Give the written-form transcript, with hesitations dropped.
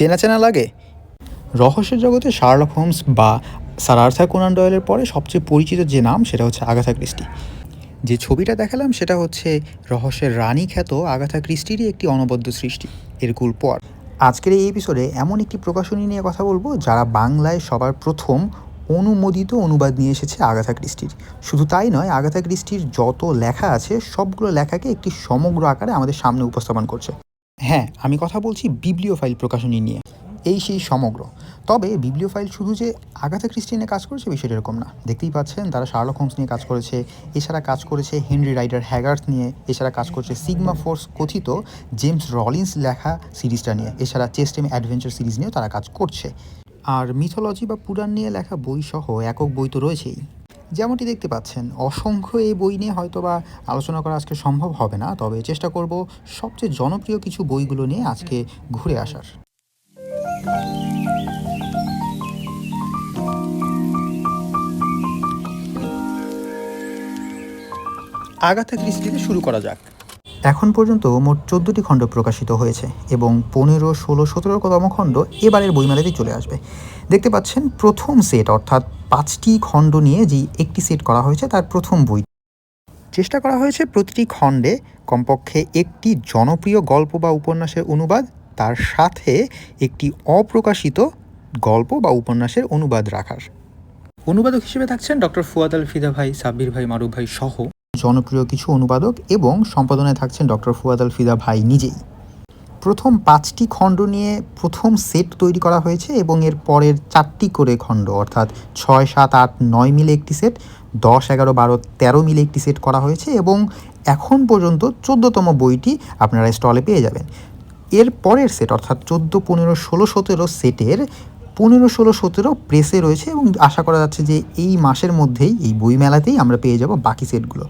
চেনা চেনা লাগে? রহস্যের জগতে শার্লক হোমস বা স্যার আর্থার কোনান ডয়েলের পরে সবচেয়ে পরিচিত যে নাম সেটা হচ্ছে আগাথা ক্রিস্টি। যে ছবিটা দেখালাম সেটা হচ্ছে রহস্যের রানী খ্যাত আগাথা ক্রিস্টিরই একটি অনবদ্য সৃষ্টি, এরকুল পোয়ারো। আজকের এই এপিসোডে এমন একটি প্রকাশনী নিয়ে কথা বলবো যারা বাংলায় সবার প্রথম অনুমোদিত অনুবাদ নিয়ে এসেছে আগাথা ক্রিস্টির। শুধু তাই নয়, আগাথা ক্রিস্টির যত লেখা আছে সবগুলো লেখাকে একটি সমগ্র আকারে আমাদের সামনে উপস্থাপন করছে। হ্যাঁ, আমি কথা বলছি বিবলিওফাইল প্রকাশনী নিয়ে। এই সেই সমগ্র। তবে বিবলিওফাইল শুধু যে আগাথা ক্রিস্টি নিয়ে কাজ করেছে বিষয়টা এরকম না। দেখতেই পাচ্ছেন তারা শার্লক হোমস নিয়ে কাজ করেছে, এছাড়া কাজ করেছে হেনরি রাইডার হ্যাগার্থ নিয়ে, এছাড়া কাজ করছে সিগমা ফোর্স কথিত জেমস রলিন্স লেখা সিরিজটা নিয়ে, এছাড়া চেস্টেম অ্যাডভেঞ্চার সিরিজ নিয়েও তারা কাজ করছে। আর মিথোলজি বা পুরাণ নিয়ে লেখা বই সহ একক বই তো রয়েছেই। যেমনটি দেখতে পাচ্ছেন অসংখ্য এই বই নিয়ে হয়তো বা আলোচনা করা আজকে সম্ভব হবে না, তবে চেষ্টা করব সবচেয়ে জনপ্রিয় কিছু বইগুলো নিয়ে আজকে ঘুরে আসার। আগাথা ক্রিস্টি দিয়ে শুরু করা যাক। এখন পর্যন্ত মোট 14টি খণ্ড প্রকাশিত হয়েছে এবং 15, 16, 17তম খণ্ড এবারের বইমেলাতেই চলে আসবে। দেখতে পাচ্ছেন প্রথম সেট অর্থাৎ 5টি খণ্ড নিয়ে যেই একটি সেট করা হয়েছে তার প্রথম বই। চেষ্টা করা হয়েছে প্রতিটি খণ্ডে কমপক্ষে একটি জনপ্রিয় গল্প বা উপন্যাসের অনুবাদ, তার সাথে একটি অপ্রকাশিত গল্প বা উপন্যাসের অনুবাদ রাখার। অনুবাদক হিসেবে থাকছেন ডক্টর ফুয়াদ আল ফিদা ভাই, সাব্বির ভাই, মারুফ ভাই সহ জনপ্রিয় কিছু অনুবাদক, এবং সম্পাদনায় থাকছেন ডক্টর ফুয়াদ আল ফিদা ভাই নিজেই। প্রথম 5টি খণ্ড নিয়ে প্রথম সেট তৈরি করা হয়েছে এবং এর পরের 4টি করে খণ্ড অর্থাৎ 6, 7, 8, 9 মিলে একটি সেট, 10, 11, 12, 13 মিলে একটি সেট করা হয়েছে এবং এখন পর্যন্ত 14তম বইটি আপনারা স্টলে পেয়ে যাবেন। এর পরের সেট অর্থাৎ 14, 15, 16, 17 সেটের 15, 16, 17 প্রেসে রয়েছে এবং আশা করা যাচ্ছে যে এই মাসের মধ্যেই এই বইমেলাতেই আমরা পেয়ে যাব বাকি সেটগুলো।